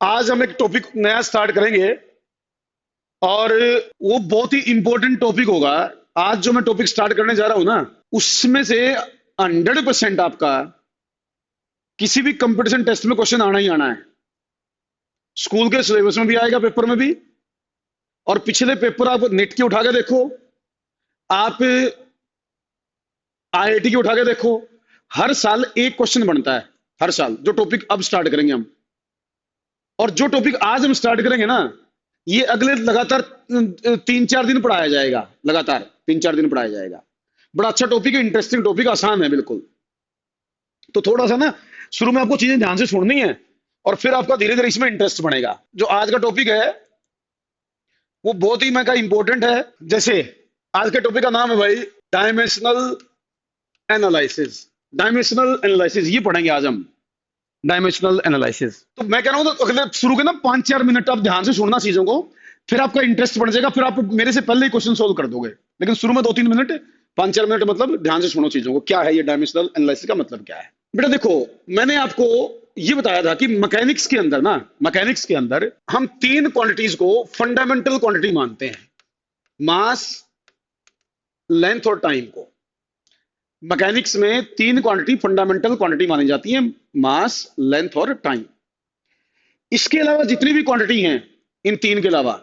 आज हम एक टॉपिक नया स्टार्ट करेंगे और वो बहुत ही इंपॉर्टेंट टॉपिक होगा। आज जो मैं टॉपिक स्टार्ट करने जा रहा हूं ना, उसमें से 100% आपका किसी भी कंपटीशन टेस्ट में क्वेश्चन आना ही आना है। स्कूल के सिलेबस में भी आएगा, पेपर में भी। और पिछले पेपर आप नेट के उठा के देखो, आप आईआईटी के उठा के देखो, हर साल एक क्वेश्चन बनता है। हर साल जो टॉपिक अब स्टार्ट करेंगे हम, और जो टॉपिक आज हम स्टार्ट करेंगे ना, ये अगले लगातार 3-4 दिन पढ़ाया जाएगा। लगातार 3-4 दिन पढ़ाया जाएगा। बड़ा अच्छा टॉपिक है, इंटरेस्टिंग टॉपिक, आसान है बिल्कुल। तो थोड़ा सा ना शुरू में आपको चीजें ध्यान से सुननी है, और फिर आपका धीरे धीरे इसमें इंटरेस्ट बनेगा। जो आज का टॉपिक है वो बहुत ही मैं का इंपॉर्टेंट है। जैसे आज के टॉपिक का नाम है भाई डायमेंशनल एनालिसिस। डायमेंशनल एनालिसिस ये पढ़ेंगे आज हम। डायमेंशनल एनालिसिस, तो मैं कह रहा हूं तो अगले शुरू के ना 5-4 मिनट आप ध्यान से सुनना चीजों को, फिर आपका इंटरेस्ट बढ़ जाएगा। फिर आप मेरे से पहले ही क्वेश्चन सोल्व कर दोगे। लेकिन शुरू में 2-3 मिनट, 5-4 मिनट मतलब ध्यान से सुनो चीजों को। क्या है ये डायमेंशनल एनालिसिस का मतलब क्या है? बेटा देखो, मैंने आपको ये बताया था कि मैकेनिक्स के अंदर ना, मैकेनिक्स के अंदर हम 3 क्वांटिटीज को फंडामेंटल क्वांटिटी मानते हैं। मास, लेंथ और टाइम को। मैकेनिक्स में 3 क्वांटिटी फंडामेंटल क्वांटिटी मानी जाती है, मास, लेंथ और टाइम। इसके अलावा जितनी भी क्वांटिटी हैं, इन 3 के अलावा,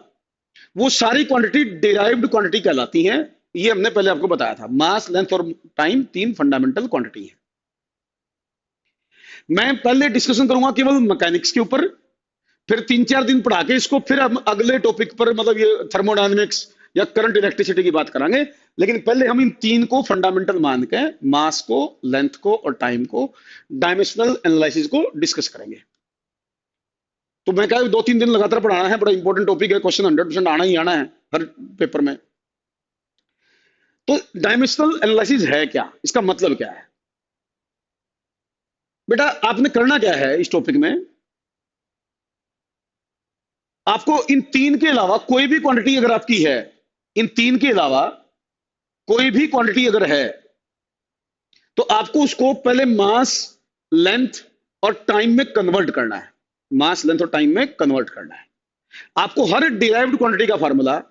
वो सारी क्वांटिटी डिराइव्ड क्वांटिटी कहलाती हैं। ये हमने पहले आपको बताया था। मास, लेंथ और टाइम 3 फंडामेंटल क्वांटिटी है। मैं पहले डिस्कशन करूंगा केवल मैकेनिक्स के ऊपर, फिर 3-4 दिन पढ़ा के इसको फिर हम अगले टॉपिक पर, मतलब ये थर्मोडायनेमिक्स या करंट इलेक्ट्रिसिटी की बात करेंगे। लेकिन पहले हम इन 3 को फंडामेंटल मान के, मास को, लेंथ को और टाइम को, डायमेंशनल एनालिसिस को डिस्कस करेंगे। तो मैं कहा 2-3 दिन लगातार पढ़ाना है, बड़ा इंपॉर्टेंट टॉपिक है, क्वेश्चन 100% आना ही आना है हर पेपर में। तो डायमेंशनल एनालिसिस है क्या, इसका मतलब क्या है? बेटा आपने करना क्या है इस टॉपिक में, आपको इन 3 के अलावा कोई भी क्वांटिटी अगर आपकी है, इन 3 के अलावा कोई भी क्वांटिटी अगर है, तो आपको उसको पहले मास, लेंथ और टाइम में कन्वर्ट करना है। मास, लेंथ और टाइम में कन्वर्ट करना है। आपको हर डिराइव्ड क्वांटिटी का फार्मूला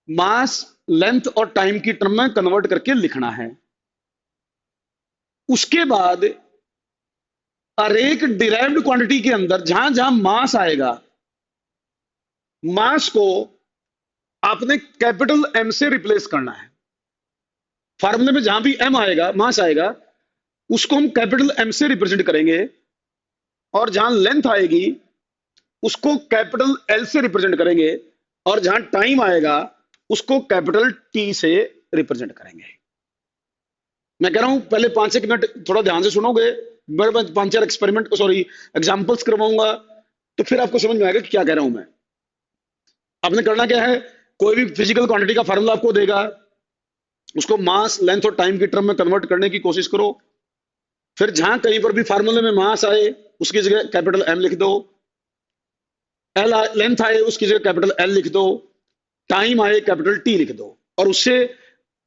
मास, लेंथ और टाइम की टर्म में कन्वर्ट करके लिखना है। उसके बाद हर एक डिराइव्ड क्वांटिटी के अंदर जहां जहां मास आएगा, मास को आपने कैपिटल एम से रिप्लेस करना है। फार्मूले में जहां भी एम आएगा, मास आएगा, उसको हम कैपिटल एम से रिप्रेजेंट करेंगे। और जहां लेंथ आएगी उसको कैपिटल एल से रिप्रेजेंट करेंगे। और जहां टाइम आएगा उसको कैपिटल टी से रिप्रेजेंट करेंगे। मैं कह रहा हूं पहले 5-1 मिनट थोड़ा ध्यान से सुनोगे, मैं 5-4 एक्सपेरिमेंट, सॉरी, एग्जाम्पल्स करवाऊंगा, तो फिर आपको समझ में आएगा कि क्या कह रहा हूं मैं। आपने करना क्या है, कोई भी फिजिकल क्वांटिटी का फार्मूला आपको देगा, उसको मास, लेंथ और टाइम की टर्म में कन्वर्ट करने की कोशिश करो। फिर जहां कहीं पर भी फार्मूले में मास आए उसकी जगह कैपिटल एम लिख दो, एल लेंथ आए उसकी जगह कैपिटल एल लिख दो, टाइम आए कैपिटल टी लिख दो, और उससे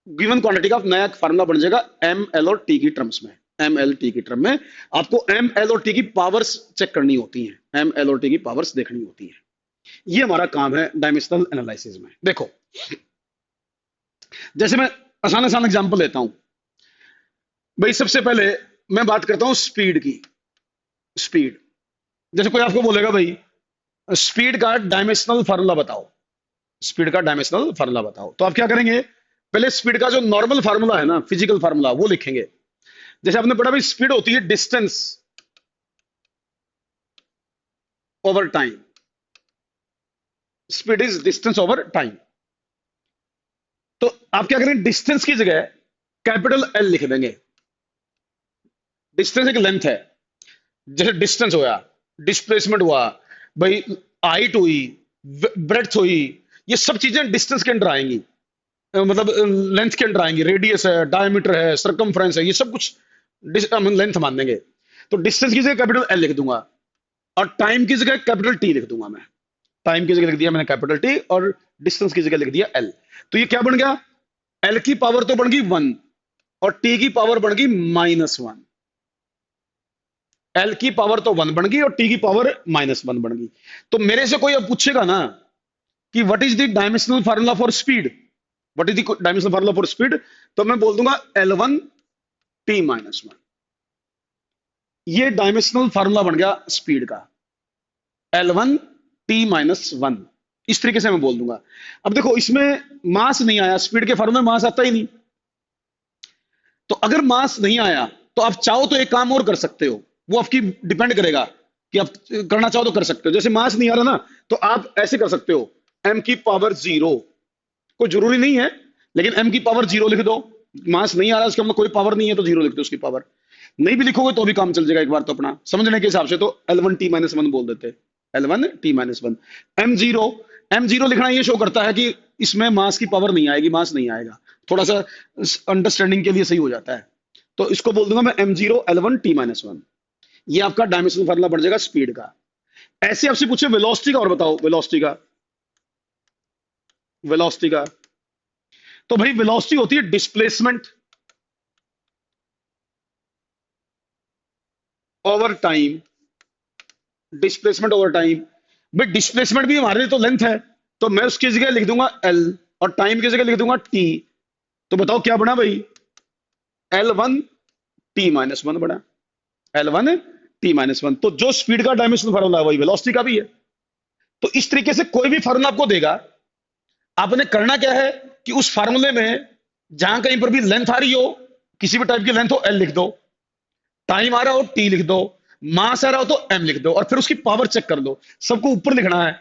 गिवन क्वांटिटी का नया फार्मूला बन जाएगा एम, एल और टी की टर्म्स में। एम, एल, टी की टर्म में आपको एम, एल और टी की पावर्स चेक करनी होती है। एम, एल और टी की पावर्स देखनी होती है। ये हमारा काम है डायमेंशनल एनालिसिस में। देखो, जैसे मैं आसान आसान एग्जांपल लेता हूं भाई। सबसे पहले मैं बात करता हूं स्पीड की। स्पीड, जैसे कोई आपको बोलेगा भाई स्पीड का डायमेंशनल फार्मूला बताओ, स्पीड का डायमेंशनल फार्मूला बताओ, तो आप क्या करेंगे, पहले स्पीड का जो नॉर्मल फार्मूला है ना, फिजिकल फार्मूला, वो लिखेंगे। जैसे आपने पढ़ा भाई, स्पीड होती है distance over time. Speed is distance over time. तो आप क्या करें, डिस्टेंस की जगह कैपिटल एल लिख देंगे। डिस्टेंस एक लेंथ है, जैसे डिस्टेंस हुआ, डिस्प्लेसमेंट हुआ भाई, हाइट हुई, ब्रेड्थ हुई, ये सब चीजें डिस्टेंस के अंदर आएंगी, मतलब लेंथ के अंदर आएंगी। रेडियस है, डायमीटर है, सरकमफ्रेंस है, ये सब कुछ लेंथ मान देंगे। तो डिस्टेंस की जगह कैपिटल एल लिख दूंगा, और टाइम की जगह कैपिटल टी लिख दूंगा। मैं टाइम की जगह लिख दिया मैंने कैपिटल टी, और डिस्टेंस की जगह लिख दिया एल। तो ये क्या बन गया, एल की पावर तो बन गई 1 और टी की पावर बन गई -1। एल की पावर तो 1 बन गई और टी की पावर -1 बन गई। तो मेरे से कोई अब पूछेगा ना कि what is the dimensional formula for speed, what is the dimensional formula for speed, तो मैं बोल दूंगा L1 T-1। ये डायमेंशनल फार्मूला बन गया स्पीड का, L1 T-1। इस तरीके से मैं बोल दूंगा। अब देखो इसमें मास नहीं आया, स्पीड के फार्मूले में मास आता ही नहीं। तो अगर मास नहीं आया तो आप चाहो तो एक काम और कर सकते हो, वो आपकी डिपेंड करेगा कि आप करना चाहो तो कर सकते हो। जैसे मास नहीं आ रहा ना, तो आप ऐसे कर सकते हो, m की पावर 0, कोई जरूरी नहीं है, लेकिन m की पावर 0 लिख दो। मास नहीं आ रहा, उसका मतलब कोई पावर नहीं है, तो 0 लिख दो उसकी पावर। नहीं भी लिखोगे तो भी काम चल जाएगा, एक बार तो अपना समझने के हिसाब से तो L1 T-1 बोल देते, L1 T-1। m0 लिखना ये शो करता है कि इसमें मास की पावर नहीं आएगी, मास नहीं आएगा, थोड़ा सा अंडरस्टैंडिंग के लिए सही हो जाता है। तो इसको बोल दूंगा मैं m0 L1 T-1। ये आपका डायमेंशनल फार्मूला बढ़ जाएगा स्पीड का। ऐसे आपसे पूछे वेलोसिटी का, और बताओ वेलोसिटी का, वेलोसिटी का तो भाई वेलोसिटी होती है displacement over time, displacement over time. भाई डिस्प्लेसमेंट भी हमारे लिए तो लेंथ है, तो मैं उसकी जगह लिख दूंगा L और टाइम की जगह लिख दूंगा T। तो बताओ क्या बना भाई, L1 T-1 बना, L1 T-1। तो जो स्पीड का डायमेंशनल फार्मूला है वही वेलोसिटी का भी है। तो इस तरीके से कोई भी फार्मूला आपको देगा, आपने करना क्या है कि उस फार्मूले में जहां कहीं पर भी लेंथ आ रही हो, किसी भी टाइप की लेंथ हो, L लिख दो, टाइम आ रहा हो T लिख दो, मास आ रहा हो तो M लिख दो, और फिर उसकी पावर चेक कर दो। सबको ऊपर लिखना है,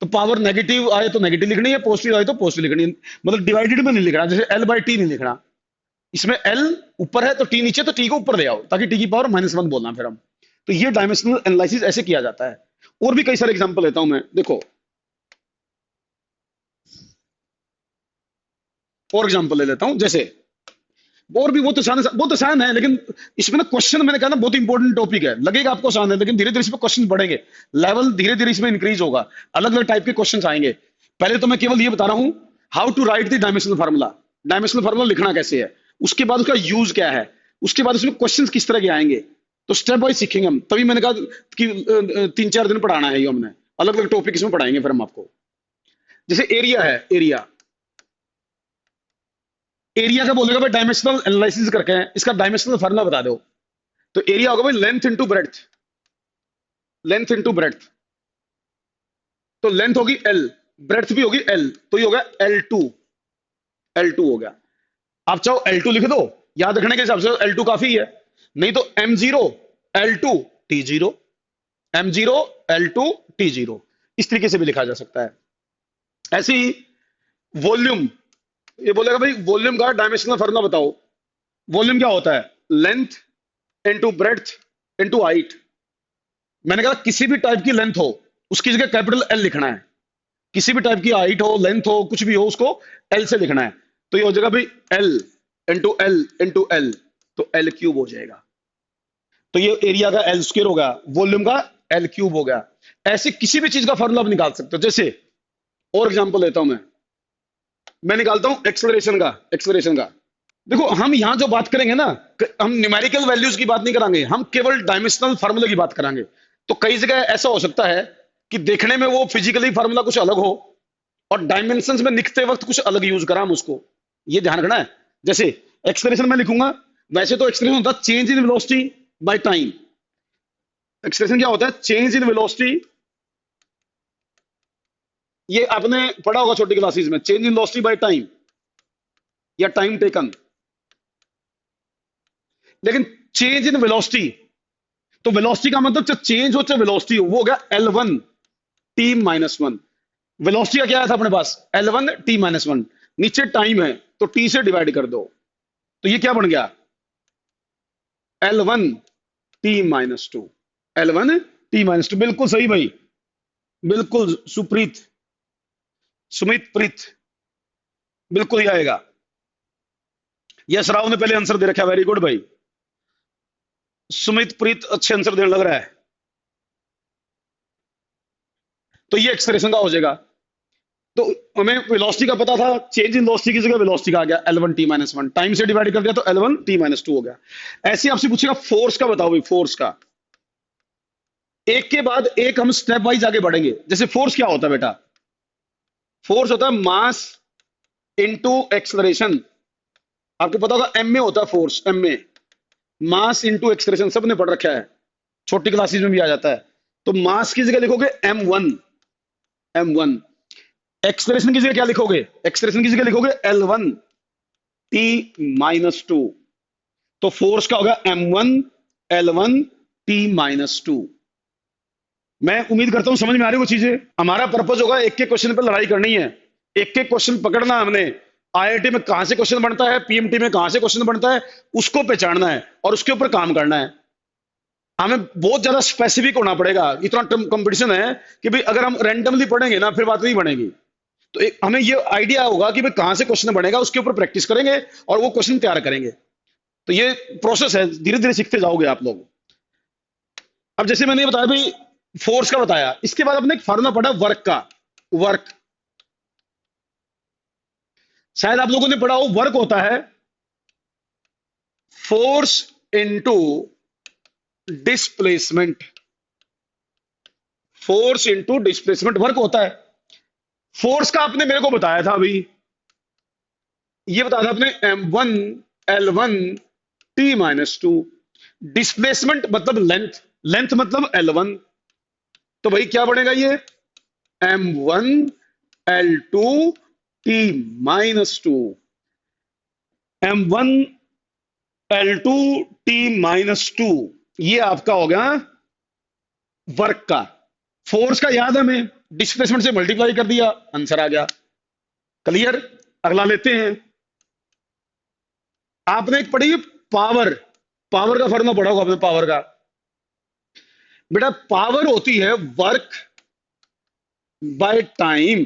तो पावर नेगेटिव आए तो नेगेटिव लिखनी है, पॉजिटिव आए तो पॉजिटिव लिखनी है, मतलब डिवाइडेड में नहीं लिखना, जैसे L/T नहीं लिखना। इसमें L ऊपर है तो T नीचे, तो T को ऊपर ले आओ ताकि T की पावर -1 बोलना फिर हम। तो ये डायमेंशनल एनालिसिस ऐसे किया जाता है। और भी कई सारे एग्जांपल लेता हूं मैं, देखो और एग्जांपल ले लेता हूं, जैसे और भी बहुत आसान है, लेकिन इसमें ना क्वेश्चन मैंने कहा ना बहुत इंपॉर्टेंट टॉपिक है। लगेगा आपको आसान है, लेकिन धीरे धीरे इसमें क्वेश्चन बढ़ेंगे, लेवल धीरे धीरे इसमें इंक्रीज होगा, अलग अलग टाइप के क्वेश्चन आएंगे। पहले तो मैं केवल ये बता रहा हूं how to write the dimensional formula, dimensional formula लिखना कैसे है, उसके बाद उसका यूज क्या है, उसके बाद उसमें क्वेश्चन किस तरह के आएंगे। तो स्टेप वाइज सीखेंगे हम, तभी मैंने कहा कि 3-4 दिन पढ़ाना है ये हमने, अलग अलग टॉपिक इसमें पढ़ाएंगे फिर हम आपको। जैसे एरिया है, एरिया, एरिया का बोलेगा भाई डायमेंशनल एनालिसिस करके है, इसका डायमेंशनल फार्मूला बता दो। तो एरिया होगा भाई length into breadth, length into breadth. तो लेंथ होगी L, ब्रेड्थ भी होगी L, तो ये होगा L2, L2 हो गया। आप चाहो L2 लिख दो, याद रखने के हिसाब से L2 काफी है, नहीं तो M0 L2 T0, M0 L2 T0, इस तरीके से भी लिखा जा सकता है। ऐसे ही वॉल्यूम, ये बोलेगा भाई वॉल्यूम का डायमेंशनल फार्मूला बताओ। वॉल्यूम क्या होता है, length into breadth into height. मैंने कहा किसी भी टाइप की लेंथ हो उसकी जगह कैपिटल L लिखना है, किसी भी टाइप की हाइट हो, लेंथ हो, कुछ भी हो, उसको L से लिखना है। तो ये हो जाएगा भाई L into L into L, तो L³ हो जाएगा। तो ये एरिया का L² होगा, वॉल्यूम का L³ हो गया। ऐसे किसी भी चीज का फार्मूला आप निकाल सकते हो। जैसे और एग्जांपल लेता हूं मैं निकालता हूं एक्सेलरेशन का, एक्सेलरेशन का। देखो हम यहां जो बात करेंगे ना, हम न्यूमेरिकल वैल्यूज की बात नहीं करांगे, हम केवल डायमेंशनल फार्मूले की बात करांगे। तो कई जगह ऐसा हो सकता है कि देखने में वो फिजिकली फार्मूला कुछ अलग हो और डायमेंशंस में लिखते वक्त कुछ अलग यूज करा हम उसको, ये ध्यान रखना है। जैसे एक्सेलरेशन में लिखूंगा, वैसे तो एक्सेलरेशन होता है change in velocity by time. Acceleration क्या होता है, चेंज इन वेलोसिटी, ये आपने पढ़ा होगा छोटी क्लासेस में, change in velocity by time या टाइम टेकन। लेकिन चेंज इन वेलोसिटी, तो वेलोसिटी का मतलब चाहे चेंज हो चाहे वेलोसिटी हो, वो हो गया L1 T-1। वेलोसिटी का क्या आया था अपने पास, L1 T-1। नीचे टाइम है तो T से डिवाइड कर दो, तो ये क्या बन गया, L1 T-2, L1 T-2। बिल्कुल सही भाई, बिल्कुल सुप्रीत, सुमित प्रीत, बिल्कुल ही आएगा। यस राव ने पहले आंसर दे रखा है, वेरी गुड भाई। सुमित प्रीत अच्छे आंसर देने लग रहा है। तो ये एक्सप्रेशन का हो जाएगा। तो हमें वेलोसिटी का पता था, चेंज इन वेलोसिटी की जगह वेलोसिटी का आ गया L1 T-1, टाइम से डिवाइड कर दिया तो L1 T-2 हो गया। ऐसे आपसे पूछेगा फोर्स का बताओ भाई, फोर्स का। एक के बाद एक हम स्टेप वाइज आगे बढ़ेंगे। जैसे फोर्स क्या होता है बेटा? फोर्स होता है मास इनटू एक्सलरेशन। आपको पता होगा एम में होता है फोर्स, एम में मास इनटू एक्सलरेशन, सबने पढ़ रखा है, छोटी क्लासेस में भी आ जाता है। तो मास की जगह लिखोगे m1, m1। एक्सलरेशन की जगह क्या लिखोगे? एक्सलरेशन की जगह लिखोगे L1 t-2। तो फोर्स का होगा m1 L1 t-2। मैं उम्मीद करता हूं समझ में आ रही है वो चीजें। हमारा पर्पज होगा एक एक क्वेश्चन पर लड़ाई करनी है, एक एक क्वेश्चन पकड़ना हमने। आईआईटी में कहां से क्वेश्चन बनता है, पीएमटी में कहां से क्वेश्चन बनता है, उसको पहचानना है और उसके ऊपर काम करना है। हमें बहुत ज्यादा स्पेसिफिक होना पड़ेगा। इतना कंपटीशन है कि भाई अगर हम रैंडमली पढ़ेंगे ना फिर बात नहीं बनेगी। तो हमें ये आइडिया होगा कि भाई कहां से क्वेश्चन बनेगा, उसके ऊपर प्रैक्टिस करेंगे और वो क्वेश्चन तैयार करेंगे। तो ये प्रोसेस है, धीरे धीरे सीखते जाओगे आप लोग। अब जैसे मैंने ये बताया भाई, फोर्स का बताया, इसके बाद अपने एक फार्मूला पढ़ा वर्क का। वर्क शायद आप लोगों ने पढ़ा हो, वर्क होता है force into displacement. Force into displacement work होता है। फोर्स का आपने मेरे को बताया था अभी, ये बताया था आपने m1 L1 t-2। डिस्प्लेसमेंट मतलब लेंथ, लेंथ मतलब L1। तो भाई क्या बनेगा ये m1 L2 t-2, m1 L2 t-2। ये आपका हो गया वर्क का। फोर्स का याद है हमें, डिस्प्लेसमेंट से मल्टीप्लाई कर दिया, आंसर आ गया। क्लियर? अगला लेते हैं। आपने एक पढ़ी पावर, पावर का फॉर्मूला पढ़ा होगा आपने, पावर का। बेटा पावर होती है वर्क बाय टाइम।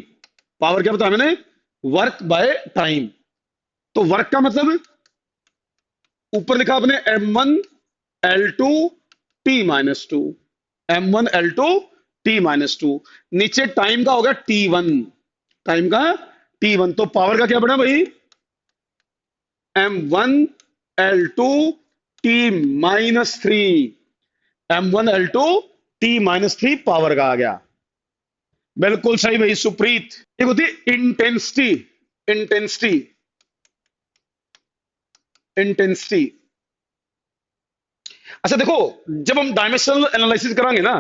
पावर क्या बताया मैंने? Work by time. तो वर्क का मतलब ऊपर लिखा आपने m1 L2 t-2, m1 L2 t-2। नीचे टाइम का होगा t1, टाइम का t1। तो पावर का क्या बना भाई? m1 L2 t-3, m1 L2 t-3 power का आ गया। बिल्कुल सही भाई सुप्रीत। एक होती है इंटेंसिटी, इंटेंसिटी, इंटेंसिटी। अच्छा देखो, जब हम डायमेंशनल एनालिसिस करांगे ना,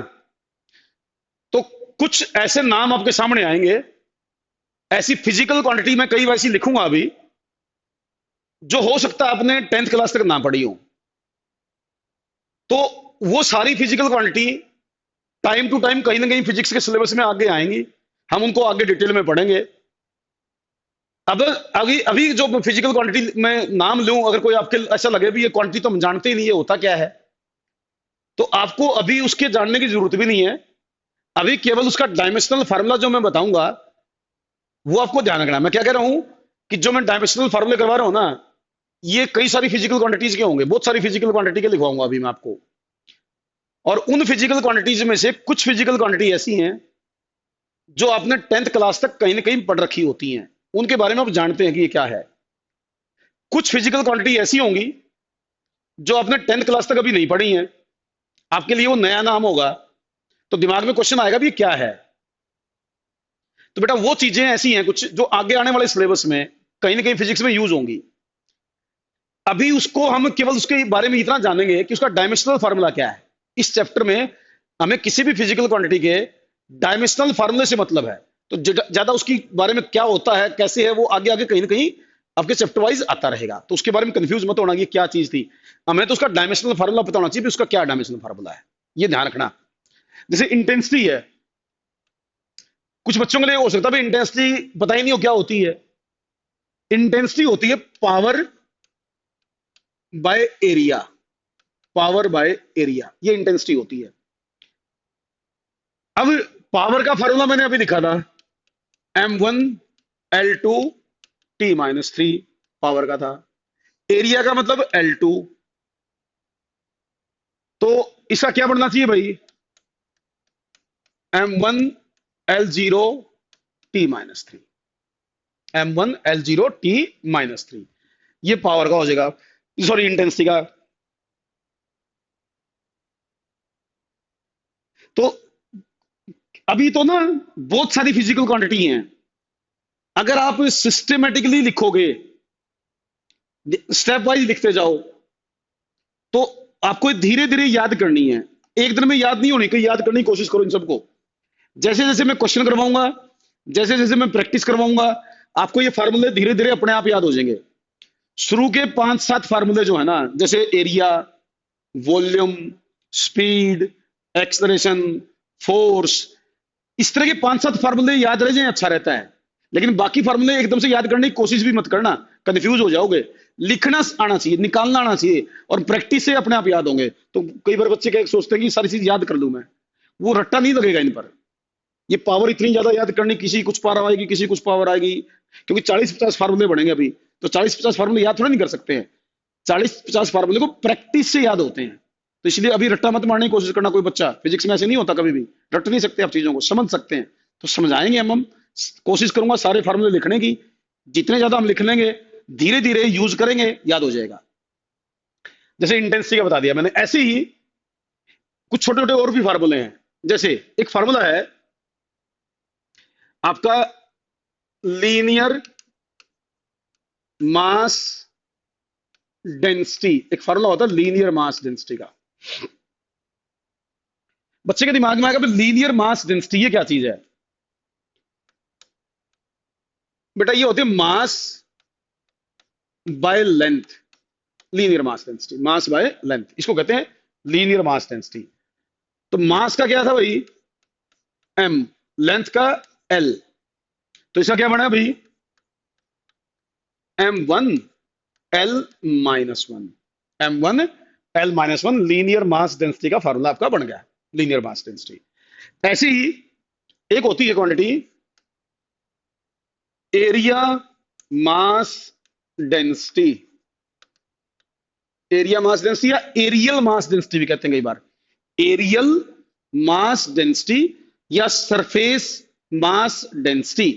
तो कुछ ऐसे नाम आपके सामने आएंगे, ऐसी फिजिकल क्वांटिटी में कई वैसी लिखूंगा अभी, जो हो सकता है आपने 10th क्लास तक ना पढ़ी हो। तो वो सारी physical quantity time to time कहीं ना कहीं फिजिक्स के सिलेबस में आगे आएंगी, हम उनको आगे डिटेल में पढ़ेंगे। अब अभी अभी जो फिजिकल क्वांटिटी में नाम लूं, अगर कोई आपके ऐसा लगे भी ये क्वांटिटी तो हम जानते ही नहीं है होता क्या है, तो आपको अभी उसके जानने की जरूरत भी नहीं है। अभी केवल उसका डायमेंशनल फार्मूला जो मैं बताऊंगा वो आपको ध्यान रखना है। मैं क्या कह रहा हूं कि जो मैं डायमेंशनल फार्मूले करवा रहा हूं ना, ये कई सारी फिजिकल क्वांटिटीज के होंगे, बहुत सारी फिजिकल क्वांटिटी के लिखवाऊंगा अभी मैं आपको। और उन फिजिकल क्वांटिटीज में से कुछ फिजिकल क्वांटिटी ऐसी हैं जो आपने 10th क्लास तक कहीं ना कहीं पढ़ रखी होती हैं, उनके बारे में आप जानते हैं कि ये क्या है। कुछ फिजिकल क्वांटिटी ऐसी होंगी जो आपने 10th क्लास तक अभी नहीं पढ़ी हैं, आपके लिए वो नया नाम होगा, तो दिमाग में क्वेश्चन आएगा भी ये क्या है। तो बेटा वो चीजें ऐसी हैं कुछ जो आगे आने वाले सिलेबस में कहीं ना कहीं फिजिक्स में यूज होंगी। अभी उसको हम केवल उसके बारे में इतना जानेंगे कि उसका डायमेंशनल फार्मूला क्या है। इस चैप्टर में हमें किसी भी फिजिकल क्वांटिटी के डायमेंशनल फार्मूले से मतलब है। तो ज्यादा उसकी बारे में क्या होता है, कैसे है, वो आगे आगे कहीं ना कहीं आपके चैप्टर वाइज आता रहेगा। तो उसके बारे में कंफ्यूज मत होना कि क्या चीज थी। हमें तो उसका डायमेंशनल फार्मूला पता होना चाहिए कि उसका क्या डायमेंशनल फार्मूला है, ये ध्यान रखना। जैसे इंटेंसिटी है, कुछ बच्चों के लिए हो सकता है इंटेंसिटी पता ही नहीं हो क्या होती है। इंटेंसिटी होती है power by area, power by area, ये इंटेंसिटी होती है। अब पावर का फार्मूला मैंने अभी लिखा था, m1L2 t-3 पावर का था। एरिया का मतलब L2। तो इसका क्या बनना चाहिए भाई? m1L0 t-3, m1L0 t-3, ये पावर का हो जाएगा, सॉरी इंटेंसिटी का। तो अभी तो ना बहुत सारी फिजिकल क्वांटिटी हैं, अगर आप सिस्टमेटिकली लिखोगे, स्टेप वाइज लिखते जाओ, तो आपको धीरे धीरे याद करनी है, एक दिन में याद नहीं होनी, कहीं याद करने की कोशिश करो इन सबको। जैसे जैसे मैं क्वेश्चन करवाऊंगा, जैसे जैसे मैं प्रैक्टिस करवाऊंगा, आपको ये फार्मूले धीरे धीरे अपने आप याद हो जाएंगे। शुरू के 5-7 फार्मूले जो है ना, जैसे area, volume, speed, acceleration, force, इस तरह के 5-7 फार्मूले याद रह जाए अच्छा रहता है। लेकिन बाकी फार्मूले एकदम से याद करने की कोशिश भी मत करना, कंफ्यूज हो जाओगे। लिखना आना चाहिए, निकालना आना चाहिए, और प्रैक्टिस से अपने आप याद होंगे। तो कई बार बच्चे क्या सोचते हैं कि सारी चीज याद कर लूं मैं, वो रट्टा नहीं लगेगा इन पर। ये पावर इतनी ज्यादा याद करनी, किसी कुछ पावर आएगी, किसी कुछ पावर आएगी, क्योंकि 40-50 फार्मूले बनेंगे अभी, तो 40-50 फार्मूले याद थोड़ा नहीं कर सकते हैं। 40-50 फार्मूले को प्रैक्टिस से याद होते हैं। तो इसलिए अभी रट्टा मत मारने की कोशिश करना। कोई बच्चा, फिजिक्स में ऐसे नहीं होता, कभी भी रट नहीं सकते आप चीजों को, समझ सकते हैं। तो समझाएंगे हम कोशिश करूंगा सारे फार्मूले लिखने की, जितने ज्यादा हम लिख लेंगे, धीरे धीरे यूज करेंगे, याद हो जाएगा। जैसे इंटेंसिटी का बता दिया मैंने, ऐसे ही कुछ छोटे छोटे और भी फार्मूले हैं। जैसे एक फार्मूला है आपका लीनियर मास डेंसिटी, एक फार्मूला होता है लीनियर मास डेंसिटी का। बच्चे के दिमाग में आएगा लीनियर मास डेंसिटी ये क्या चीज है? बेटा ये होती है mass by length, linear mass density, mass by length, इसको कहते हैं लीनियर मास डेंसिटी। तो मास का क्या था भाई? m, लेंथ का l, तो इसका क्या बना भाई? m1 l minus one, m1 l minus one, linear mass density का फार्मूला आपका बन गया, लीनियर मास डेंसिटी। ऐसी ही एक होती है quantity area mass density, area mass density या एरियल मास डेंसिटी भी कहते हैं कई बार, एरियल मास डेंसिटी या सरफेस मास डेंसिटी,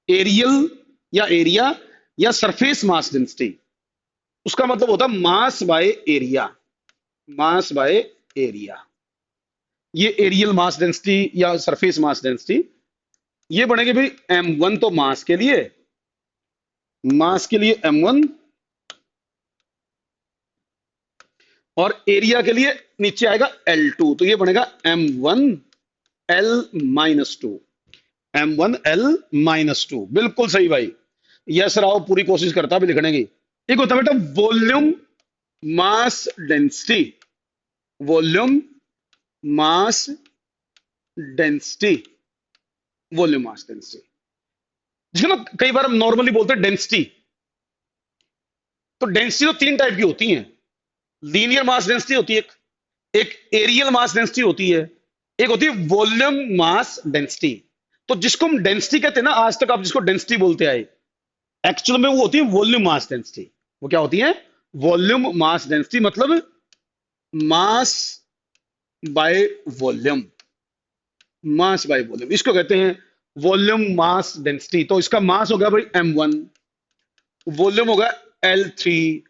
एरियल या एरिया या सरफेस मास डेंसिटी। उसका मतलब होता है mass by area, mass by area. ये एरियल मास डेंसिटी या सरफेस मास डेंसिटी ये बनेगी भाई m1 तो मास के लिए, मास के लिए m1, और एरिया के लिए नीचे आएगा L2, तो ये बनेगा m1 L minus two, m1 L minus two. बिल्कुल सही भाई, यस राव पूरी कोशिश करता भी लिखने की। एक होता है बेटा volume mass density, volume mass density, volume mass density, जिसको ना कई बार हम नॉर्मली बोलते हैं डेंसिटी। तो डेंसिटी तो 3 टाइप की होती हैं, लीनियर मास डेंसिटी होती है एक एरियल मास डेंसिटी होती है, एक होती है वॉल्यूम मास डेंसिटी। तो जिसको हम डेंसिटी कहते हैं ना, आज तक आप जिसको डेंसिटी बोलते आए, एक्चुअल में वो होती है वॉल्यूम मास डेंसिटी। वो क्या होती है? वॉल्यूम मास डेंसिटी, मतलब mass by volume, mass by volume, इसको कहते हैं वॉल्यूम मास डेंसिटी। तो इसका मास हो गया भाई m1, वॉल्यूम होगा L3,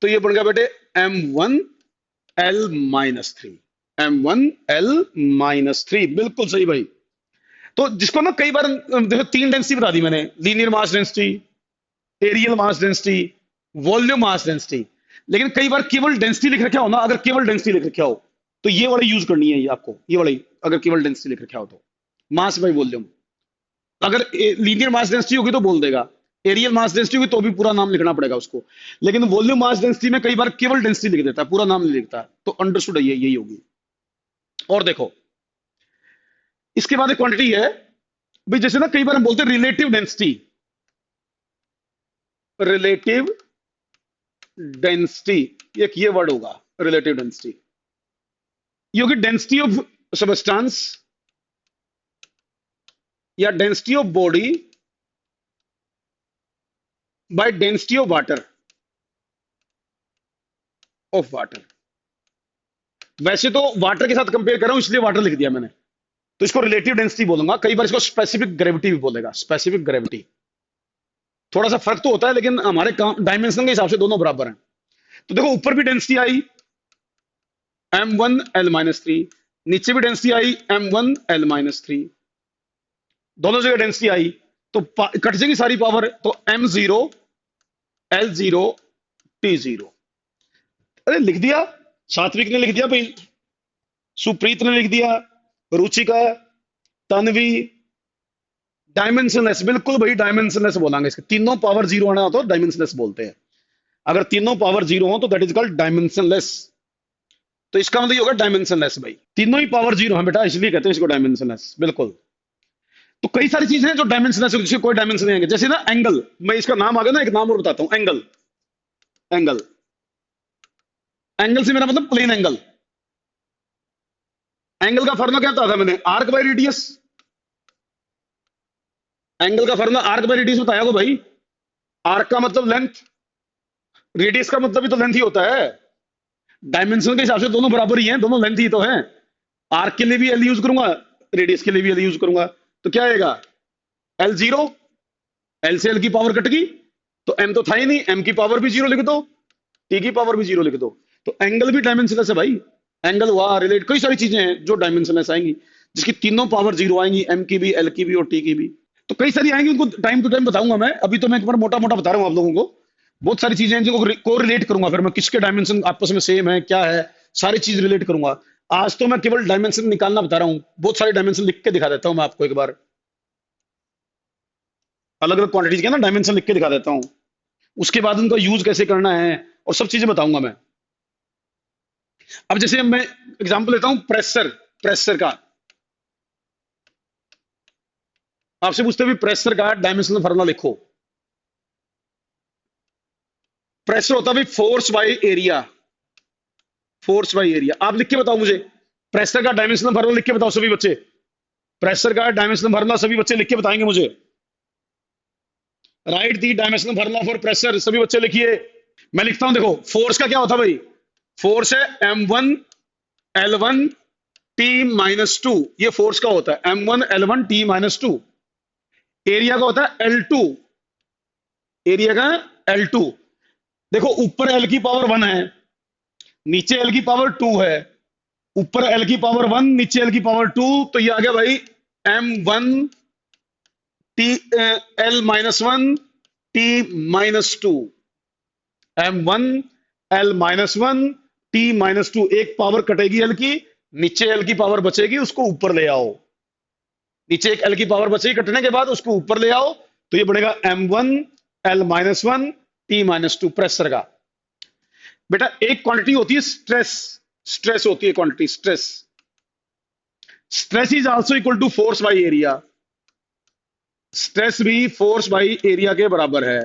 तो ये बन गया बेटे m1 L minus three, m1 L minus three. बिल्कुल सही भाई। तो जिसको ना कई बार देखो 3 डेंसिटी बता दी मैंने, linear mass density, areal mass density, volume mass density. लेकिन कई बार केवल डेंसिटी लिख रखा हो ना, अगर केवल डेंसिटी लिख रखा हो तो ये वाला यूज करनी है, ये आपको ये वाली, अगर केवल डेंसिटी लिख रखा हो तो मास बाय वॉल्यूम। अगर लीनियर मास डेंसिटी होगी तो बोल देगा, एरियल मास डेंसिटी होगी तो भी पूरा नाम लिखना पड़ेगा उसको। लेकिन वॉल्यूम मास डेंसिटी में कई बार केवल डेंसिटी लिख देता है, पूरा नाम नहीं लिखता। तो अंडरस्टूड है, यही होगी। और देखो इसके बाद एक क्वांटिटी है भाई, जैसे ना कई बार हम बोलते हैं रिलेटिव डेंसिटी, रिलेटिव डेंसिटी, एक ये वर्ड होगा रिलेटिव डेंसिटी। ये होगी डेंसिटी ऑफ सबस्टेंस या density of body by density of water, of water. वैसे तो वाटर के साथ कंपेयर कर रहा हूं इसलिए वाटर लिख दिया मैंने, तो इसको रिलेटिव डेंसिटी बोलूंगा। कई बार इसको स्पेसिफिक ग्रेविटी भी बोलेगा, स्पेसिफिक ग्रेविटी। थोड़ा सा फर्क तो होता है, लेकिन हमारे डायमेंशन के हिसाब से दोनों बराबर हैं। तो देखो ऊपर भी डेंसिटी आई m1 L माइनस थ्री, नीचे भी डेंसिटी आई m1 l-3, दोनों जगह डेंसिटी आई तो कट जाएगी सारी पावर, तो m0 l0 t0। अरे लिख दिया, सात्विक ने लिख दिया भाई, सुप्रीत ने लिख दिया, रुचिका, तन्वी, डायमेंशनलेस, बिल्कुल भाई डायमेंशनलेस बोलेंगे इसके, तीनों पावर जीरो आना हो तो डायमेंशनलेस बोलते हैं। अगर तीनों पावर जीरो हो तो दैट इज कॉल्ड डायमेंशनलेस। तो इसका मतलब ये होगा डायमेंशनलेस भाई, तीनों ही पावर जीरो है बेटा, इसलिए कहते हैं इसको डायमेंशनलेस। बिल्कुल। तो कई सारी चीजें हैं जो डायमेंशनलेस है, जिसके कोई डायमेंशन नहीं है, जैसे ना एंगल, मैं इसका नाम आ गया ना, एक नाम और बताता हूं, एंगल। एंगल, एंगल से मेरा मतलब प्लेन एंगल। एंगल का फॉर्मूला क्या बताया था मैंने, आर्क बाय रेडियस। एंगल का फॉर्मूला आर्क बाय रेडियस बताया को भाई। आर्क का मतलब लेंथ, रेडियस का मतलब भी तो लेंथ ही होता है। डायमेंशन के हिसाब से दोनों बराबर ही हैं, दोनों लेंथ ही तो है। आर्क के लिए भी एल यूज करूंगा, रेडियस के लिए भी एल यूज करूंगा, तो क्या आएगा, l0, एल से एल की पावर कट गई, तो m तो था ही नहीं, m की पावर भी जीरो लिख दो, t की पावर भी जीरो लिख दो। तो एंगल भी डायमेंशनलेस है भाई। एंगल हुआ, रिलेट, कई सारी चीजें हैं जो डायमेंशनलेस आएंगी, जिसकी तीनों पावर जीरो आएंगी, m की भी, l की भी और t की भी। तो कई सारी आएंगी, उनको टाइम टू टाइम बताऊंगा मैं, अभी तो मैं एक बार मोटा मोटा बता रहा हूं आप लोगों को। बहुत सारी चीजें हैं जिनको को रिलेट करूंगा, फिर मैं किसके डायमेंशन आपस में सेम है क्या है, सारी चीज रिलेट करूंगा। आज तो मैं केवल डायमेंशन निकालना बता रहा हूं, बहुत सारे डायमेंशन लिख के दिखा देता हूं मैं आपको एक बार, अलग अलग क्वांटिटीज के ना डायमेंशन लिख के दिखा देता हूं, उसके बाद उनका यूज कैसे करना है और सब चीजें बताऊंगा मैं। अब जैसे मैं एग्जांपल लेता हूं प्रेशर, प्रेशर का आपसे पूछते भी, प्रेशर का डायमेंशनल फार्मूला लिखो। प्रेशर होता है force by area, force by area. आप लिख के बताओ मुझे, प्रेशर का डायमेंशनल फार्मूला लिख के बताओ सभी बच्चे, प्रेशर का डायमेंशनल फार्मूला सभी बच्चे लिख के बताएंगे मुझे। Right the dimensional formula for pressure, सभी बच्चे लिखिए। मैं लिखता हूं, देखो फोर्स का क्या होता है भाई, फोर्स है m1 l1 t-2, ये फोर्स का होता है m1 l1 t-2। एरिया का होता है L2, एरिया का L2। देखो ऊपर L की पावर 1 है, नीचे L की पावर 2 है, ऊपर L की पावर 1, नीचे L की पावर 2, तो ये आ गया भाई m1 t l-1 t-2, m1 l-1 t-2। एक पावर कटेगी L की, नीचे L की पावर बचेगी, उसको ऊपर ले आओ। नीचे एक L की पावर बचेगी कटने के बाद, उसको ऊपर ले आओ, तो ये बनेगा m1 l-1 t-2 प्रेशर का। बेटा एक क्वांटिटी होती है स्ट्रेस, स्ट्रेस होती है quantity, stress. Stress is also equal to force by area, stress भी फोर्स बाय एरिया के बराबर है।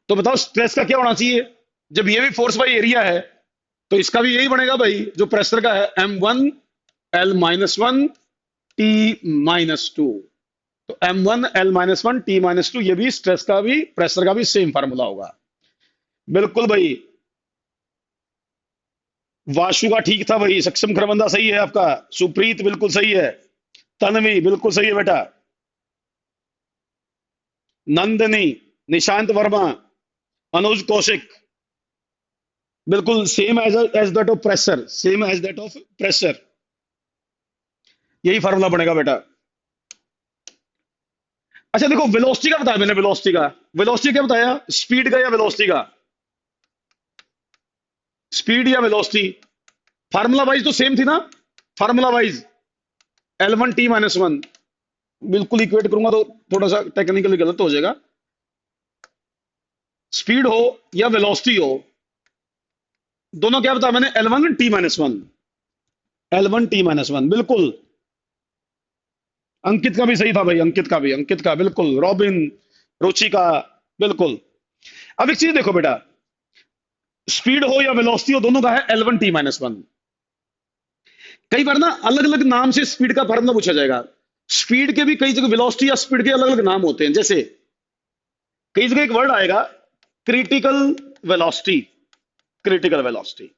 तो बताओ स्ट्रेस का क्या होना चाहिए, जब ये भी फोर्स बाय एरिया है तो इसका भी यही बनेगा भाई जो प्रेशर का है, m1 l-1 t-2। तो m1 l-1 t-2, ये भी स्ट्रेस का भी प्रेशर का भी सेम फार्मूला होगा। बिल्कुल भाई, वाशु का ठीक था भाई, सक्षम खरबंदा सही है आपका, सुप्रीत बिल्कुल सही है, तन्वी बिल्कुल सही है बेटा, नंदनी, निशांत वर्मा, अनुज कौशिक, बिल्कुल same as that of pressure, same as that of pressure, यही फार्मूला बनेगा बेटा। अच्छा देखो वेलोसिटी का बताया मैंने, वेलोसिटी का, वेलोसिटी क्या बताया, स्पीड का या वेलोसिटी का, स्पीड या वेलोसिटी, फार्मूला वाइज तो सेम थी ना, फार्मूला वाइज l1 t-1, बिल्कुल इक्वेट करूंगा तो थोड़ा सा टेक्निकली गलत हो जाएगा। स्पीड हो या वेलोसिटी हो, दोनों क्या बताया मैंने, l1 t-1, l1 t-1, बिल्कुल। अंकित का भी सही था भाई, अंकित का भी, अंकित का बिल्कुल, रॉबिन, रुचि का, बिल्कुल। अब एक चीज देखो बेटा, स्पीड हो या वेलोसिटी हो, दोनों का है l1 t-1। कई बार ना अलग अलग नाम से स्पीड का फार्मूला पूछा जाएगा। स्पीड के भी कई जगह, वेलोसिटी या स्पीड के अलग अलग नाम होते हैं। जैसे कई जगह एक वर्ड आएगा क्रिटिकल वेलोसिटी, क्रिटिकल वेलोसिटी।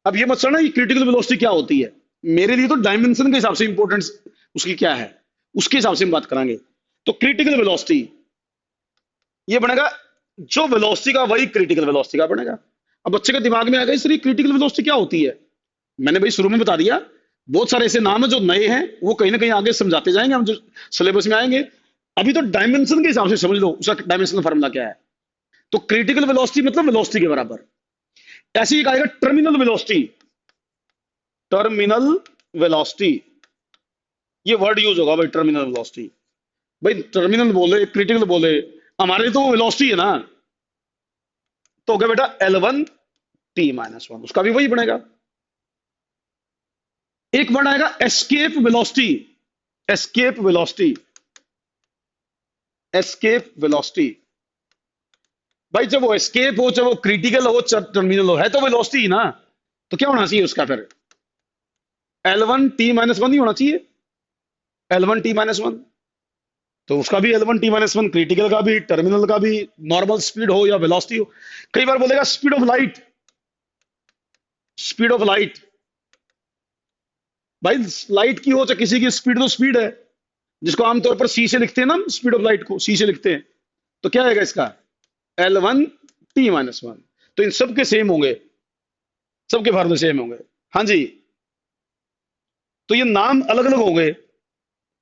अब ये मत समझना कि क्रिटिकल वेलोसिटी क्या होती है, मेरे लिए तो डायमेंशन के हिसाब से इंपॉर्टेंस उसकी क्या है, उसके हिसाब से हम बात करेंगे। तो क्रिटिकल वेलोसिटी ये बनेगा, जो वेलोसिटी का वही क्रिटिकल वेलोसिटी का बनेगा। अब बच्चे के दिमाग में आ गया सर ये क्रिटिकल वेलोसिटी क्या होती है। मैंने भाई शुरू में बता दिया, बहुत सारे ऐसे नाम है जो नए हैं, वो कहीं ना कहीं आगे समझाते जाएंगे हम, जो सिलेबस में आएंगे। अभी तो डायमेंशन के हिसाब से समझ लो उसका डायमेंशनल फार्मूला क्या है। तो क्रिटिकल वेलोसिटी मतलब वेलोसिटी के बराबर। ऐसे ही आएगा टर्मिनल वेलोसिटी, टर्मिनल वेलोसिटी, ये वर्ड यूज होगा भाई, टर्मिनल वेलोसिटी। भाई टर्मिनल बोले क्रिटिकल बोले, हमारे लिए तो वेलोसिटी है ना। तो हो गया बेटा L1 T-1, उसका भी वही बनेगा। एक वर्ड आएगा escape velocity, escape velocity, escape velocity. भाई जब वो एस्केप हो, चाहे वो क्रिटिकल हो, चाहे टर्मिनल हो, है तो वेलोसिटी ना। तो क्या होना चाहिए उसका फिर, L1T-1 ही होना चाहिए, L1T-1। तो उसका भी L1T-1, क्रिटिकल का भी, टर्मिनल का भी, नॉर्मल स्पीड हो या वेलोसिटी हो। कई बार बोलेगा speed of light, speed of light. भाई लाइट की हो चाहे किसी की, स्पीड तो स्पीड है, जिसको आमतौर पर सी से लिखते हैं ना, स्पीड ऑफ लाइट को सी से लिखते हैं। तो क्या आएगा इसका, L1T-1। तो इन सब के सेम होंगे, सबके फार्मूले सेम होंगे। हाँ जी, तो ये नाम अलग अलग होंगे,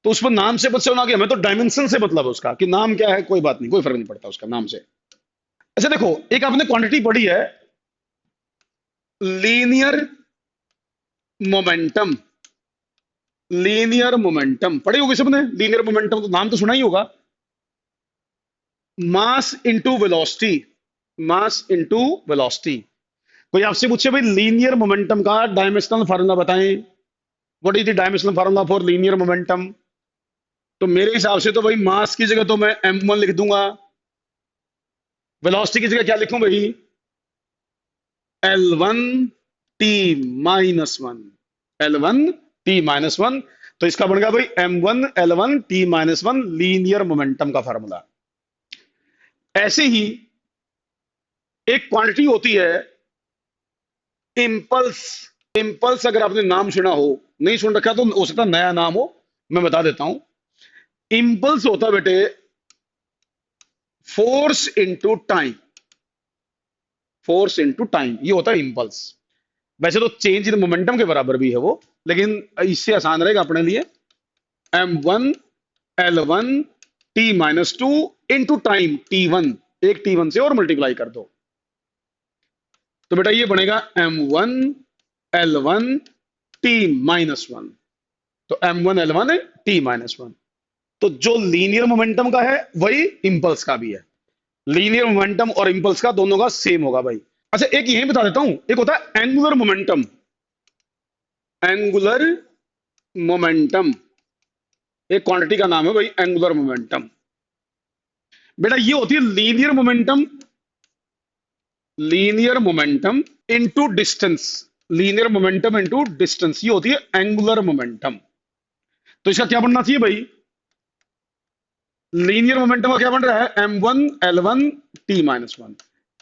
तो उस पर नाम से पता होना कि हमें तो डायमेंशन से मतलब है उसका, कि नाम क्या है, कोई बात नहीं, कोई फर्क नहीं पड़ता उसका नाम से। अच्छा देखो, एक आपने क्वांटिटी पढ़ी है, लीनियर मोमेंटम, लीनियर मोमेंटम पढ़ी होगी सबने, लीनियर मोमेंटम तो नाम तो सुना ही होगा। Mass into velocity, mass into velocity. कोई आपसे पूछे भाई लीनियर मोमेंटम का डायमेंशनल फार्मूला बताएं, what is the dimensional formula for linear momentum. तो मेरे हिसाब से तो भाई मास की जगह तो मैं m1 लिख दूंगा, वेलोसिटी की जगह क्या लिखूं भाई, L1T-1, L1T-1। तो इसका बन गया भाई m1 L1T-1 लीनियर मोमेंटम का फार्मूला। ऐसे ही एक क्वांटिटी होती है इम्पल्स, इम्पल्स अगर आपने नाम सुना हो, नहीं सुन रखा तो हो सकता नया नाम हो, मैं बता देता हूं। इम्पल्स होता बेटे force into time, force into time, ये होता है इम्पल्स। वैसे तो चेंज इन मोमेंटम के बराबर भी है वो, लेकिन इससे आसान रहेगा अपने लिए, m1 L1T-2 into time T1, एक T1 से और मल्टीप्लाई कर दो। तो बेटा ये बनेगा m1 L1T-1। तो m1 L1T-1। तो जो लीनियर मोमेंटम का है वही इंपल्स का भी है, लीनियर मोमेंटम और इंपल्स का दोनों का सेम होगा भाई। अच्छा एक यही बता देता हूं, एक होता है एंगुलर मोमेंटम, एंगुलर मोमेंटम एक क्वांटिटी का नाम है भाई, एंगुलर मोमेंटम। बेटा ये होती है linear momentum, linear momentum into distance, linear momentum into distance, ये होती है एंगुलर मोमेंटम। तो इसका क्या बनना चाहिए भाई, लीनियर मोमेंटम का क्या बन रहा है, m1 L1T-1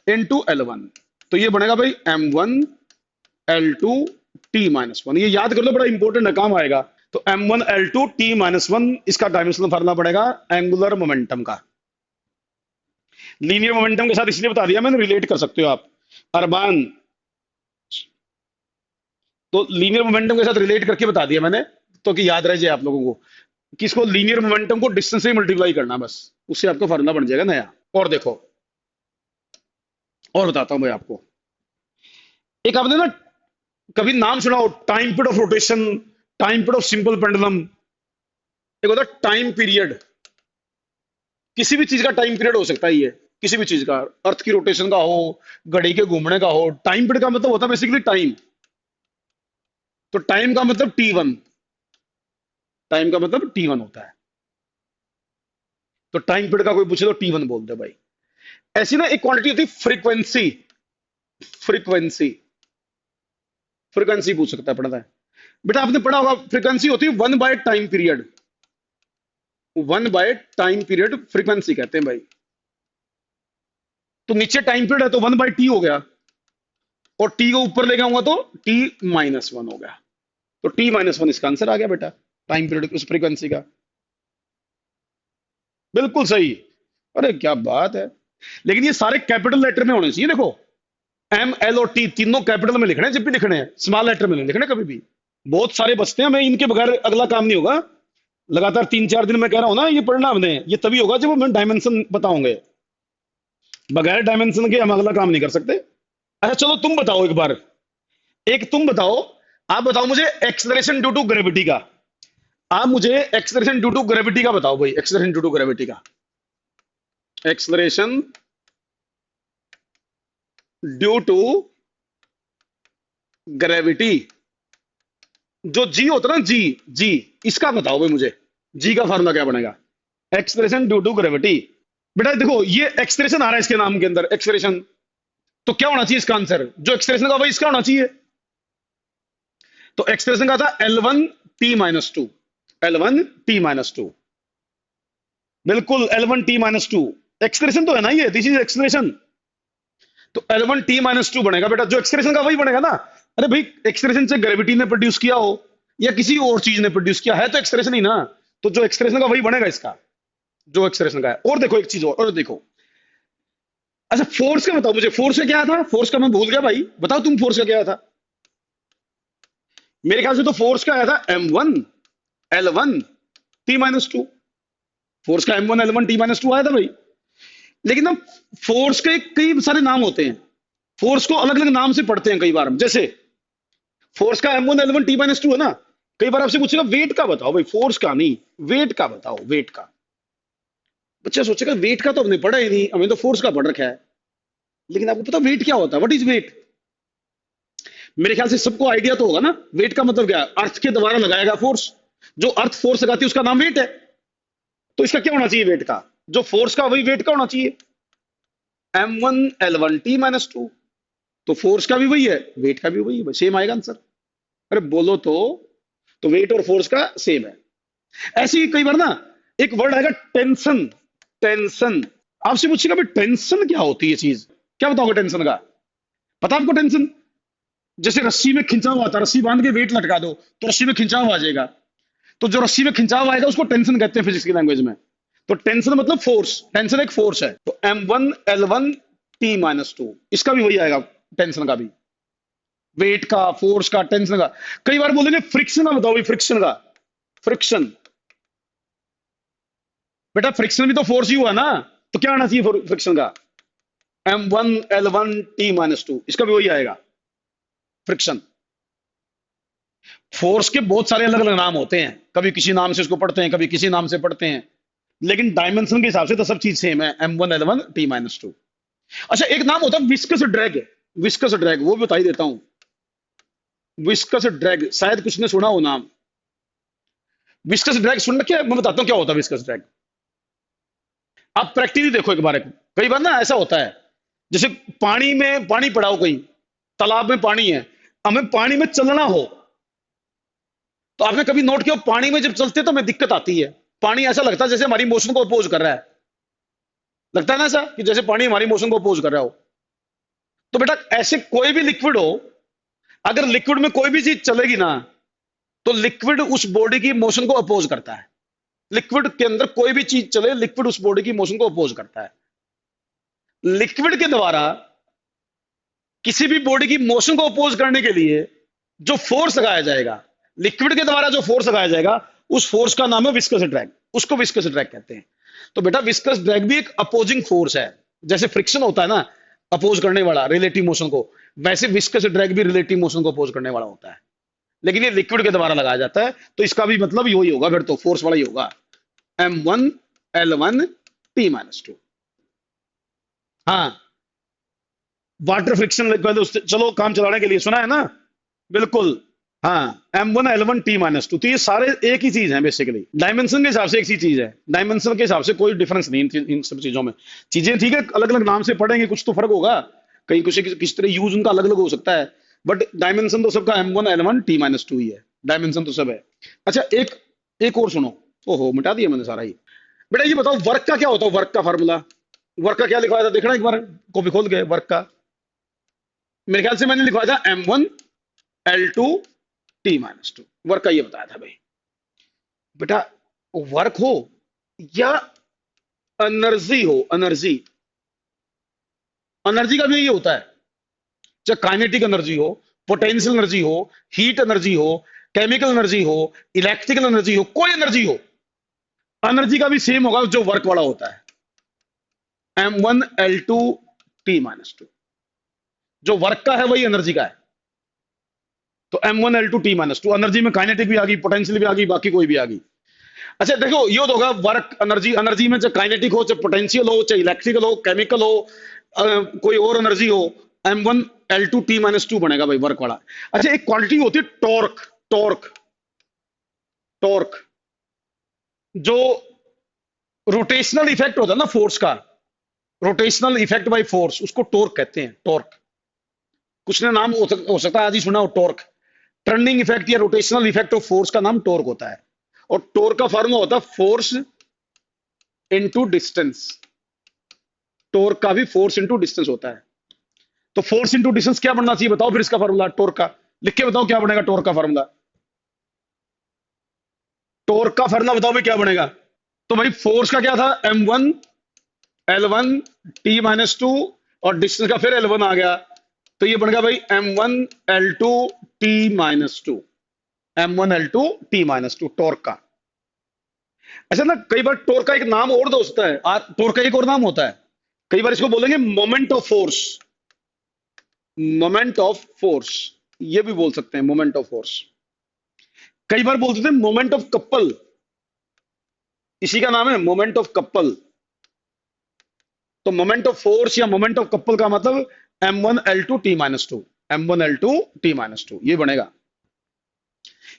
इनटू L1। तो ये बनेगा भाई m1 L2T-1, ये याद कर लो, बड़ा इंपॉर्टेंट है, काम आएगा। तो m1 L2T-1 इसका डायमेंशनल फार्मूला पड़ेगा एंगुलर मोमेंटम का। लीनियर मोमेंटम के साथ इसलिए बता दिया मैंने, रिलेट कर सकते हो आप, अरबान। तो लीनियर मोमेंटम के साथ रिलेट करके बता दिया मैंने, तो कि याद रह जाए आप लोगों को, किसको लीनियर मोमेंटम को डिस्टेंस से मल्टीप्लाई करना, बस उससे आपका फार्मूला बन जाएगा नया। और देखो, और बताता हूं मैं आपको, एक आपने ना कभी नाम सुना हो, time period of rotation, time period of simple pendulum. एक होता है टाइम पीरियड, किसी भी चीज का टाइम पीरियड हो सकता है, ये किसी भी चीज का, अर्थ की रोटेशन का हो, घड़ी के घूमने का हो। टाइम पीरियड का मतलब होता है बेसिकली टाइम। तो टाइम का मतलब T1, टाइम का मतलब T1 होता है। तो टाइम पीरियड का कोई पूछे तो T1 बोल दे भाई। ऐसी ना एक क्वांटिटी होती है फ्रीक्वेंसी, फ्रीक्वेंसी, फ्रीक्वेंसी पूछ सकता है, पढ़ता है बेटा, आपने पढ़ा होगा, फ्रीक्वेंसी होती है 1/टाइम पीरियड, 1/टाइम पीरियड फ्रीक्वेंसी कहते हैं भाई। तो नीचे टाइम पीरियड है तो 1/T हो गया, और T को ऊपर ले जाऊंगा तो T-1 हो गया। तो T-1 इसका आंसर आ गया बेटा, टाइम पीरियड उस फ्रीक्वेंसी का। बिल्कुल सही, अरे क्या बात है। लेकिन ये सारे कैपिटल लेटर में होने चाहिए, देखो एम एल और टी तीनों कैपिटल में लिखने हैं, जब भी लिखने हैं स्मॉल लेटर में नहीं लिखने कभी भी। बहुत सारे बचते हैं, मैं इनके बगैर अगला काम नहीं होगा। लगातार 3-4 दिन मैं कह रहा हूं ना, ये पढ़ना हमने, ये तभी होगा जब हम डायमेंशन बताओगे। बगैर डायमेंशन के हम अगला काम नहीं कर सकते। अच्छा चलो तुम बताओ एक बार, एक तुम बताओ, आप बताओ मुझे एक्सलरेशन ड्यू टू ग्रेविटी का। आप मुझे एक्सलरेशन ड्यू टू ग्रेविटी का बताओ भाई, एक्सलरेशन ड्यू टू ग्रेविटी का। एक्सलरेशन ड्यू टू ग्रेविटी, जो जी होता है ना, जी, जी, इसका बताओ भाई मुझे, जी का फार्मूला क्या बनेगा? Expression due to gravity. बेटा देखो ये एक्सप्रेशन आ रहा है इसके नाम के अंदर, एक्सप्रेशन, तो क्या होना चाहिए इसका आंसर? जो एक्सप्रेशन का वही इसका होना चाहिए। तो एक्सप्रेशन का था L1T-2, L1T-2, बिल्कुल L1T-2 एक्सप्रेशन तो है ना ये, दिस इज एक्सप्रेशन। तो L1T-2 बनेगा बेटा, जो एक्सप्रेशन का वही बनेगा ना। अरे भाई एक्सप्रेशन से ग्रेविटी ने प्रोड्यूस किया हो या किसी और चीज ने प्रोड्यूस किया है तो एक्सप्रेशन ही ना, तो जो एक्सप्रेशन का वही बनेगा इसका, जो एक्सप्रेशन का है। और देखो एक चीज और देखो, अच्छा फोर्स का बताओ मुझे, फोर्स का क्या था? फोर्स का मैं भूल गया भाई, बताओ तुम फोर्स का क्या था? मेरे ख्याल से तो फोर्स का आया था M1L1T-2, फोर्स का M1L1T-2 आया था भाई। लेकिन ना फोर्स के कई सारे नाम होते हैं, फोर्स को अलग अलग नाम से पढ़ते हैं कई बार हम। जैसे फोर्स का M1L1T-2 है ना, कई बार आपसे पूछेगा वेट का बताओ भाई, फोर्स का नहीं, वेट का बताओ, वेट का। बच्चा सोचेगा वेट का तो हमने पढ़ा ही नहीं, हमें तो फोर्स का पढ़ रखा है। लेकिन आपको पता वेट क्या होता है? What is weight? मेरे ख्याल से सबको आइडिया तो होगा ना, वेट का मतलब क्या है? अर्थ के द्वारा लगाएगा फोर्स, जो अर्थ फोर्स लगाती है उसका नाम वेट है। तो इसका क्या होना चाहिए वेट का? जो फोर्स का वही वेट का होना चाहिए, M1L1T-2। तो फोर्स का भी वही है, वेट का भी वही है, सेम आएगा आंसर। अरे बोलो तो वेट और फोर्स का सेम है। ऐसे ही कई बार ना एक वर्ड आएगा टेंशन, टेंशन। आपसे पूछेगा भाई टेंशन क्या होती है चीज, क्या बताओगे टेंशन का? पता आपको टेंशन? जैसे रस्सी में खिंचाव आता है, रस्सी बांध के वेट लटका दो तो रस्सी में खिंचाव आ जाएगा, तो जो रस्सी में खिंचाव आएगा उसको टेंशन कहते हैं फिजिक्स की लैंग्वेज में। तो टेंशन मतलब फोर्स, टेंशन एक फोर्स है। तो M1L1T-2 इसका भी वही आएगा, टेंशन का भी, वेट का, फोर्स का, टेंशन का। कई बार बोलेंगे फ्रिक्शन का बताओ भाई, फ्रिक्शन का, फ्रिक्शन। बेटा फ्रिक्शन भी तो फोर्स ही हुआ ना, तो क्या आना चाहिए फ्रिक्शन का? M1L1T-2 इसका भी वही आएगा, फ्रिक्शन। फोर्स के बहुत सारे अलग अलग नाम होते हैं, कभी किसी नाम से उसको पढ़ते हैं, कभी किसी नाम से पढ़ते हैं, लेकिन डायमेंशन के हिसाब से तो सब चीज सेम है, M1L1T-2। अच्छा एक नाम होता है विस्कस ड्रैग, विस्कस ड्रैग, वो भी बता ही देता हूं। विस्कस ड्रैग शायद कुछ ने सुना हो नाम, विस्कस ड्रैग सुन रखा है? मैं बताता हूं क्या होता है विस्कस ड्रैग। आप प्रैक्टिकली देखो एक बार, कई बार ना ऐसा होता है, जैसे पानी में, पानी पड़ा हो, कहीं तालाब में पानी है, हमें पानी में चलना हो, तो आपने कभी नोट किया पानी में जब चलते तो हमें दिक्कत आती है, पानी ऐसा लगता है जैसे हमारी मोशन को अपोज कर रहा है, लगता है ना ऐसा कि जैसे पानी हमारी मोशन को अपोज कर रहा हो। तो बेटा ऐसे कोई भी लिक्विड हो, अगर लिक्विड में कोई भी चीज चलेगी ना, तो लिक्विड उस बॉडी की मोशन को अपोज करता है। लिक्विड के अंदर कोई भी चीज चले, लिक्विड उस बॉडी की मोशन को अपोज करता है। लिक्विड के द्वारा किसी भी बॉडी की मोशन को अपोज करने के लिए जो फोर्स लगाया जाएगा, लिक्विड के द्वारा जो फोर्स लगाया जाएगा, उस फोर्स का नाम है विस्कस ड्रैग, उसको विस्कस ड्रैग कहते हैं। तो बेटा विस्कस ड्रैग भी एक अपोजिंग फोर्स है, जैसे फ्रिक्शन होता है ना अपोज करने वाला रिलेटिव मोशन को, वैसे विस्कस ड्रैग भी रिलेटिव मोशन को अपोज करने वाला होता है, लेकिन ये लिक्विड के द्वारा लगाया जाता है, तो इसका भी मतलब यही होगा, फिर तो फोर्स वाला ही होगा, M1L1T-2। हाँ वाटर फ्रिक्शन, चलो काम चलाने के लिए सुना है ना, बिल्कुल। हाँ M1L1T-2, तो ये सारे एक ही चीज है बेसिकली, डायमेंशन के हिसाब से एक ही चीज है, डायमेंशन के हिसाब से कोई डिफरेंस नहीं इन सब चीजों में। चीजें ठीक है अलग अलग नाम से पढ़ेंगे, कुछ तो फर्क होगा, कहीं कुछ किस तरह यूज उनका अलग अलग हो सकता है, बट डायमेंशन तो सबका M1L1T-2 ही है, डायमेंशन तो सब है। अच्छा एक और सुनो, ओहो मिटा दिया मैंने सारा ही। बेटा ये बताओ वर्क का क्या होता है, वर्क का फार्मूला, वर्क का क्या लिखवाया था, देखना एक बार कॉपी खोल के वर्क का। मेरे ख्याल से मैंने लिखवाया था M1L2T-2, वर्क का ये बताया था भाई। बेटा वर्क हो या एनर्जी हो, एनर्जी, एनर्जी का भी ये होता है, चाहे काइनेटिक एनर्जी हो, पोटेंशियल एनर्जी हो, हीट एनर्जी हो, केमिकल एनर्जी हो, इलेक्ट्रिकल एनर्जी हो, कोई एनर्जी हो, एनर्जी का भी सेम होगा जो वर्क वाला होता है, m1l2t-2। जो वर्क का है वही एनर्जी का है। तो m1l2t-2 एनर्जी में काइनेटिक भी आ गई, पोटेंशियल भी आ गई, बाकी कोई भी आ गई। अच्छा देखो, ये होगा वर्क एनर्जी। एनर्जी में चाहे काइनेटिक हो, चाहे पोटेंशियल हो, चाहे इलेक्ट्रिकल हो, केमिकल हो, कोई और एनर्जी हो, m1l2t-2 बनेगा भाई वर्क वाला। अच्छा, एक क्वांटिटी होती है टॉर्क। टॉर्क टॉर्क जो रोटेशनल इफेक्ट होता है ना फोर्स का, रोटेशनल इफेक्ट बाय फोर्स, उसको टॉर्क कहते हैं। टॉर्क कुछ ने नाम हो सकता है आज ही सुना हो, टॉर्क। टर्निंग इफेक्ट या रोटेशनल इफेक्ट ऑफ फोर्स का नाम टॉर्क होता है। और टॉर्क का फार्मूला होता है फोर्स इनटू डिस्टेंस। टॉर्क का भी फोर्स इनटू डिस्टेंस होता है। तो फोर्स इनटू डिस्टेंस क्या बनना चाहिए बताओ फिर इसका फार्मूला टॉर्क का, लिख के बताओ क्या बनेगा टॉर्क का फार्मूला। टॉर्क का फार्मूला बताओ भाई क्या बनेगा। तो भाई फोर्स का क्या था, m1l1t-2 और डिस्टेंस का फिर l1 आ गया, तो ये बन गया भाई m1l2t-2। m1l2t-2 टॉर्क का। अच्छा ना, कई बार टॉर्क का एक नाम और दोस्त है, टॉर्क का एक और नाम होता है, कई बार इसको बोलेंगे moment of force. Moment of force ये भी बोल सकते हैं, मोमेंट ऑफ फोर्स। कई बार बोलते थे मोमेंट ऑफ कपल, इसी का नाम है मोमेंट ऑफ कपल। तो मोमेंट ऑफ फोर्स या मोमेंट ऑफ कपल का मतलब m1l2t-2। m1l2t-2 ये बनेगा।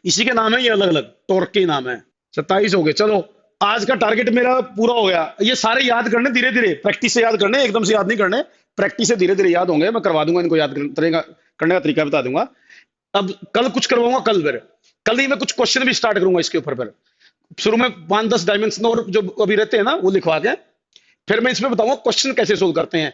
इसी के नाम है ये, अलग अलग टॉर्क के नाम है। 27 हो गए। चलो आज का टारगेट मेरा पूरा हो गया। ये सारे याद करने, धीरे धीरे प्रैक्टिस से याद करने, एकदम से याद नहीं करने, प्रैक्टिस से धीरे धीरे याद होंगे। मैं करवा दूंगा इनको, याद करने का तरीका बता दूंगा। अब कल कुछ करवाऊंगा, कल नहीं मैं कुछ क्वेश्चन भी स्टार्ट करूंगा इसके ऊपर। फिर शुरू में 5-10 डायमेंशन और जो अभी रहते हैं ना वो लिखवा के, फिर मैं इसमें बताऊंगा क्वेश्चन कैसे सोल्व करते हैं।